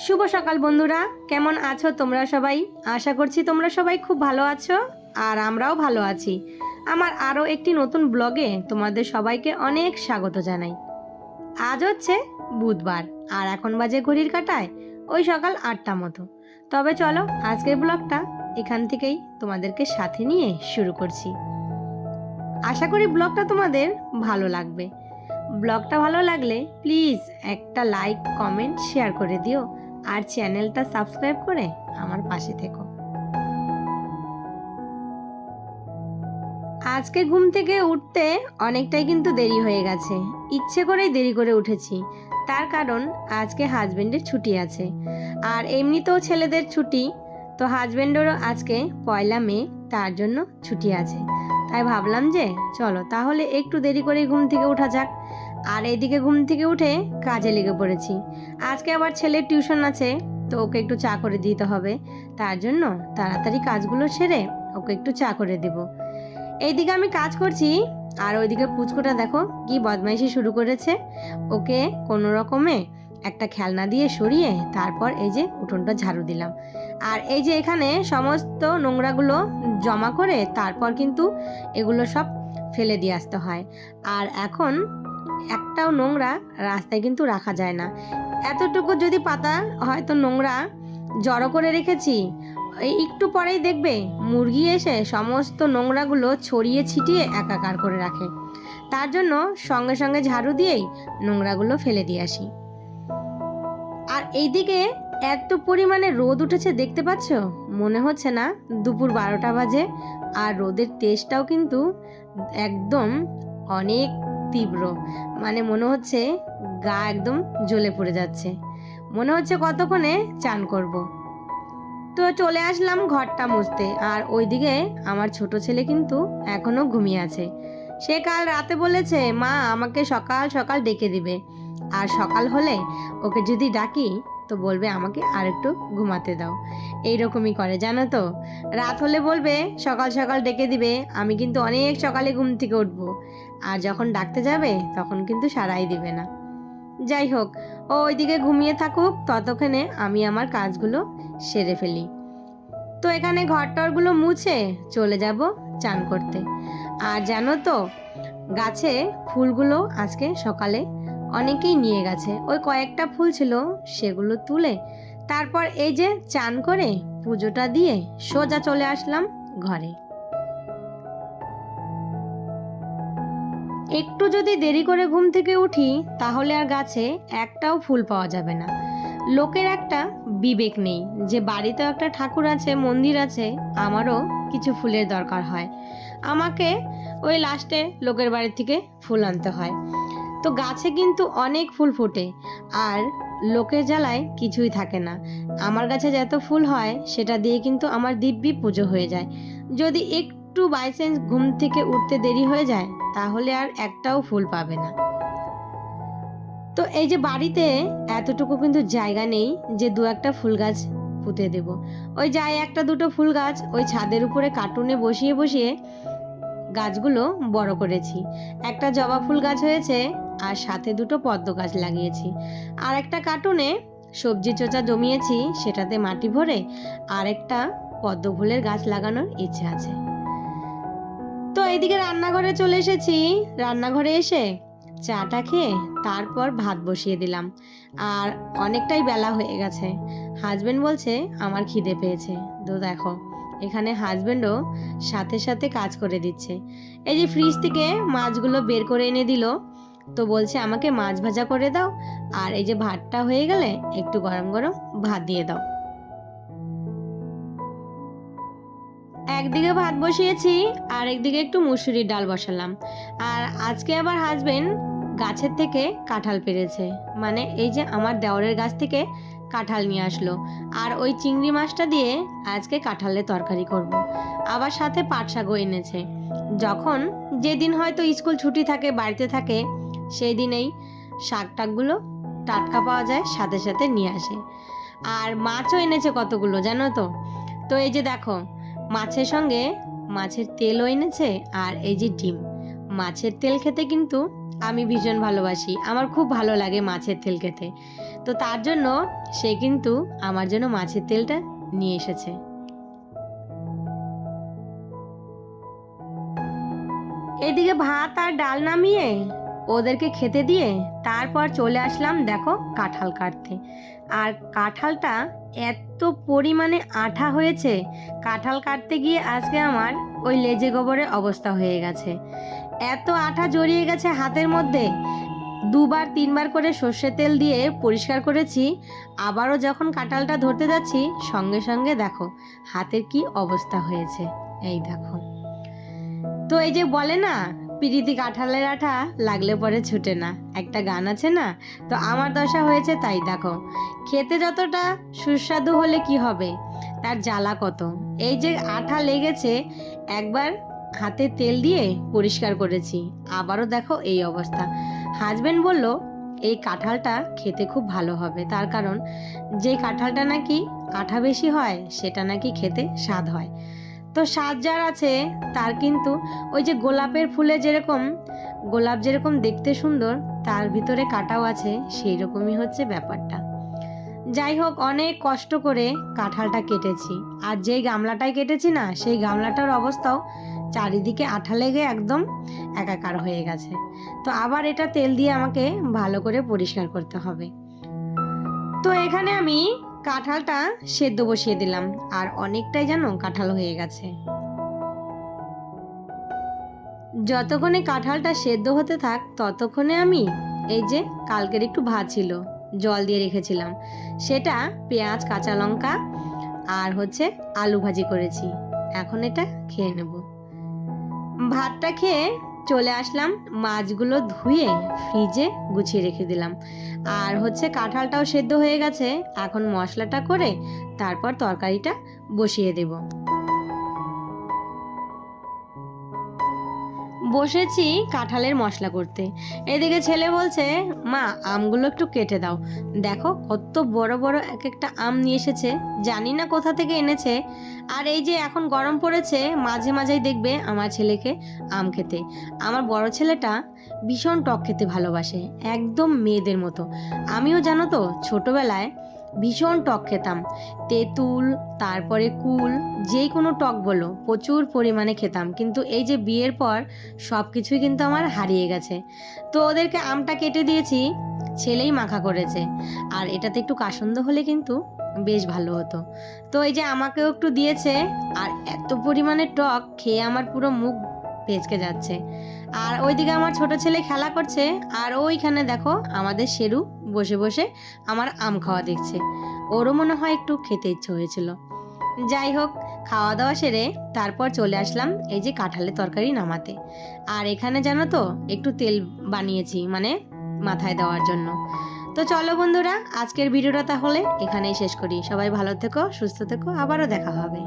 শুভ সকাল বন্ধুরা, কেমন আছো তোমরা সবাই? আশা করছি তোমরা সবাই খুব ভালো আছো আর আমরাও ভালো আছি। আমার আরও একটি নতুন ব্লগে তোমাদের সবাইকে অনেক স্বাগত জানাই। আজ হচ্ছে বুধবার আর এখন বাজে ঘড়ির কাঁটায় ওই সকাল 8টা মতো। তবে চলো আজকের ব্লগটা এখান থেকেই তোমাদেরকে সাথে নিয়ে শুরু করছি। আশা করি ব্লগটা তোমাদের ভালো লাগবে। ব্লগটা ভালো লাগলে প্লিজ একটা লাইক, কমেন্ট, শেয়ার করে দিও আর চ্যানেলটা সাবস্ক্রাইব করে আমার পাশে থেকো। আজকে ঘুম থেকে উঠতে অনেকটাই কিন্তু দেরি হয়ে গেছে। ইচ্ছে করেই দেরি করে উঠেছি, তার কারণ আজকে হাজবেন্ডের ছুটি আছে আর এমনিতেও ছেলেদের ছুটি, তো হাজবেন্ডেরও আজকে 1 মে, তার জন্য ছুটি আছে। তাই ভাবলাম যে চলো তাহলে একটু দেরি করে ঘুম থেকে ওঠা যাক। আর এইদিকে ঘুম থেকে উঠে কাজে লেগে পড়েছি। আজকে আবার ছেলের টিউশন আছে, তো ওকে একটু চা করে দিতে হবে। তার জন্য তাড়াতাড়ি কাজগুলো সেরে ওকে একটু চা করে দেব। এইদিকে আমি কাজ করছি আর ওইদিকে পুচকুটা দেখো কি বদমাইশি শুরু করেছে। ওকে কোনো রকমে একটা খেলনা দিয়ে সরিয়ে তারপর এই যে উঠোনটা ঝাড়ু দিলাম। আর এই যে এখানে সমস্ত নোংরাগুলো জমা করে তারপর কিন্তু এগুলো সব ফেলে দিয়ে আসতে হয়। আর এখন একটাও নোংরা রাস্তায় কিন্তু রাখা যায় না। এতটুকু যদি পাতা হয়তো নোংরা জড়ো করে রেখেছি, এই একটু পরেই দেখবে মুরগি এসে সমস্ত নোংরাগুলো ছড়িয়ে ছিটিয়ে একাকার করে রাখে। তার জন্য সঙ্গে সঙ্গে ঝাড়ু দিয়েই নোংরাগুলো ফেলে দিয়ে আসি। আর এইদিকে এত পরিমাণে রোদ উঠেছে দেখতে পাচ্ছ, মনে হচ্ছে না দুপুর 12টা বাজে। আর রোদের তেজটাও কিন্তু একদম অনেক তীব্র, মানে মনে হচ্ছে গা একদম জ্বলে পড়ে যাচ্ছে। মনে হচ্ছে কতক্ষণে চান করব। তো চলে আসলাম ঘরটা মুছতে। আর ওইদিকে আমার ছোট ছেলে কিন্তু এখনো ঘুমিয়ে আছে। সে কাল রাতে বলেছে মা আমাকে সকাল সকাল ডেকে দিবে, আর সকাল হলে ওকে যদি ডাকি তো বলবে আমাকে আর একটু ঘুমাতে দাও। এইরকমই করে জানো তো, রাত হলে বলবে সকাল সকাল ডেকে দিবে, আমি কিন্তু অনেক সকালে ঘুম থেকে উঠবো, আর যখন ডাকতে যাবে তখন কিন্তু সাড়াই দিবে না। যাই হোক, ও ওইদিকে ঘুমিয়ে থাকুক, ততক্ষণে আমি আমার কাজগুলো সেরে ফেলি। তো এখানে ঘরটরগুলো মুছে চলে যাব চান করতে। আর জানো তো, গাছে ফুলগুলো আজকে সকালে অনেকেই নিয়ে গেছে। ওই কয়েকটা ফুল ছিল, সেগুলো তুলে তারপর এই যে চান করে পুজোটা দিয়ে সোজা চলে আসলাম ঘরে। একটু যদি দেরি করে ঘুম থেকে উঠি তাহলে আর গাছে একটাও ফুল পাওয়া যাবে না। লোকের একটা বিবেক নেই যে বাড়িতে একটা ঠাকুর আছে, মন্দির আছে, আমারও কিছু ফুলের দরকার হয়, আমাকে ওই লাস্টে লোকের বাড়ি থেকে ফুল আনতে হয়। তো গাছে কিন্তু অনেক ফুল ফোটে আর লোকের জ্বালায় কিছুই থাকে না। আমার গাছে যত ফুল হয় সেটা দিয়ে কিন্তু আমার দিব্যি পুজো হয়ে যায়। যদি একটু বাই চান্স ঘুম থেকে উঠতে দেরি হয়ে যায় তাহলে আর একটাও ফুল পাবে না। তো এই যে বাড়িতে এতটুকু কিন্তু জায়গা নেই যে দু একটা ফুল গাছ পুঁতে দেব। ওই যাই একটা দুটো ফুল গাছ ওই ছাদের উপরে কার্টুনে বসিয়ে বসিয়ে গাছগুলো বড় করেছি। একটা জবা ফুল গাছ হয়েছে আর সাথে দুটো পদ্ম গাছ লাগিয়েছি। আর একটা কার্টুনে সবজি চোচা জমিয়েছি, সেটাতে মাটি ভরে আর একটা পদ্ম ফুলের গাছ লাগানোর ইচ্ছে আছে। তো এইদিকে রান্নাঘরে চলে এসেছি। রান্নাঘরে এসে চাটা খেয়ে তারপর ভাত বসিয়ে দিলাম। আর অনেকটাই বেলা হয়ে গেছে। হাজবেন্ড বলছে আমার খিদে পেয়েছে। তো দেখো এখানে হাজবেন্ডও সাথে সাথে কাজ করে দিচ্ছে। এই যে ফ্রিজ থেকে মাছগুলো বের করে এনে দিল, তো বলছে আমাকে মাছ ভাজা করে দাও, আর এই যে ভাতটা হয়ে গেলে একটু গরম গরম ভাত দিয়ে দাও। একদিকে ভাত বসিয়েছি আর একদিকে একটু মুসুরির ডাল বসালাম। আর আজকে আবার হাজবেন্ড গাছের থেকে কাঁঠাল পেড়েছে, মানে এই যে আমার দেওরের গাছ থেকে কাঁঠাল নিয়ে আসলো। আর ওই চিংড়ি মাছটা দিয়ে আজকে কাঁঠালের তরকারি করব। আবার সাথে পাট শাকও এনেছে। যখন যেদিন হয়তো স্কুল ছুটি থাকে, বাড়িতে থাকে, সেই দিনেই শাক টাকগুলো টাটকা পাওয়া যায়, সাথে সাথে নিয়ে আসে। আর মাছও এনেছে কতগুলো জানো তো। তো এই যে দেখো মাছের সঙ্গে মাছের তেলও এনেছে আর এই যে ডিম। মাছের তেল খেতে কিন্তু আমি ভীষণ ভালোবাসি, আমার খুব ভালো লাগে মাছের তেল খেতে। তো তো তার জন্য সে কিন্তু আমার জন্য মাছের তেলটা নিয়ে এসেছে। এদিকে ভাত আর ডাল নামিয়ে ওদেরকে খেতে দিয়ে তারপর চলে আসলাম দেখো কাঁঠাল কাটতে। আর কাঁঠালটা এত পরিমাণে আঠা হয়েছে, কাঁঠাল কাটতে গিয়ে আজকে আমার ওই লেজে গোবরের অবস্থা হয়ে গেছে। এত আঠা জড়িয়ে গেছে হাতের মধ্যে, 2বার 3বার করে সর্ষের তেল দিয়ে পরিষ্কার করেছি। আবারও যখন কাঁঠালটা ধরতে যাচ্ছি সঙ্গে সঙ্গে দেখো হাতের কি অবস্থা হয়েছে, এই দেখো। তো এই যে বলে না, পিরিতি কাঁঠালের আঠা লাগলে পরে ছুটে না, একটা গান আছে না, তো আমার দশা হয়েছে তাই। দেখো খেতে যতটা সুস্বাদু হলে কি হবে, তার জ্বালা কত। এই যে আঠা লেগেছে, একবার হাতে তেল দিয়ে পরিষ্কার করেছি, আবারও দেখো এই অবস্থা। হাজবেন্ড বলল এই কাঁঠালটা খেতে খুব ভালো হবে, তার কারণ যে কাঁঠালটা নাকি আঠা বেশি হয় সেটা নাকি খেতে স্বাদ হয়। তো স্বাদ যার আছে তার কিন্তু ওই যে গোলাপের ফুলে যেরকম, গোলাপ যেরকম দেখতে সুন্দর তার ভিতরে কাঁটাও আছে, সেই রকমই হচ্ছে ব্যাপারটা। যাই হোক, অনেক কষ্ট করে কাঁঠালটা কেটেছি, আর যেই গামলাটায় কেটেছি না সেই গামলাটার অবস্থাও চারিদিকে আঠা লেগে একদম একাকার হয়ে গেছে। তো আবার এটা তেল দিয়ে আমাকে ভালো করে পরিষ্কার করতে হবে। তো এখানে আমি কাঁঠালটা সেদ্ধ বসিয়ে দিলাম, আর অনেকটাই যেন কাঁঠাল হয়ে গেছে। যতক্ষণে কাঁঠালটা সেদ্ধ হতে থাক ততক্ষণে আমি এই যে কালকের একটু ভাত ছিল জল দিয়ে রেখেছিলাম, সেটা পেঁয়াজ কাঁচা লঙ্কা আর হচ্ছে আলু ভাজি করেছি। এখন এটা খেয়ে নেব। ভাতটা খেয়ে চলে আসলাম, মাছগুলো ধুয়ে ফ্রিজে গুছিয়ে রেখে দিলাম। আর হচ্ছে কাঁঠালটাও সেদ্ধ হয়ে গেছে, এখন মশলাটা করে তারপর তরকারিটা বসিয়ে দেব। বসেছি কাঁঠালের মশলা করতে। এদিকে ছেলে বলছে মা আমগুলো একটু কেটে দাও। দেখো কত বড় বড় এক একটা আম নিয়ে এসেছে, জানি না কোথা থেকে এনেছে। আর এই যে এখন গরম পড়েছে, মাঝে মাঝেই দেখবে আমার ছেলেকে আম খেতে। আমার বড় ছেলেটা ভীষণ টক খেতে ভালোবাসে, একদম মেয়েদের মতো। আমিও জানো তো ছোটবেলায় ভীষণ টক খেতাম, তেঁতুল তারপরে কুল, যেই কোনো টক বলো প্রচুর পরিমাণে খেতাম। কিন্তু এই যে বিয়ের পর সব কিছুই কিন্তু আমার হারিয়ে গেছে। তো ওদেরকে আমটা কেটে দিয়েছি, ছেলেই মাখা করেছে। আর এটাতে একটু কাসন্দ হলে কিন্তু বেশ ভালো হতো। তো এই যে আমাকেও একটু দিয়েছে, আর এত পরিমাণে টক খেয়ে আমার পুরো মুখ ভেজকে যাচ্ছে। আর ওইদিকে আমার ছোট ছেলে খেলা করছে, আর ওইখানে দেখো আমাদের শেরু বসে বসে আমার আম খাওয়া দেখছে, ওরও মনে হয় একটু খেতে ইচ্ছে হয়েছিল। যাই হোক, খাওয়া দাওয়া সেরে তারপর চলে আসলাম এই যে কাঁঠালের তরকারি নামাতে। আর এখানে জানো তো একটু তেল বানিয়েছি, মানে মাথায় দেওয়ার জন্য। তো চলো বন্ধুরা, আজকের ভিডিওটা তাহলে এখানেই শেষ করি। সবাই ভালো থেকো, সুস্থ থেকো, আবারও দেখা হবে।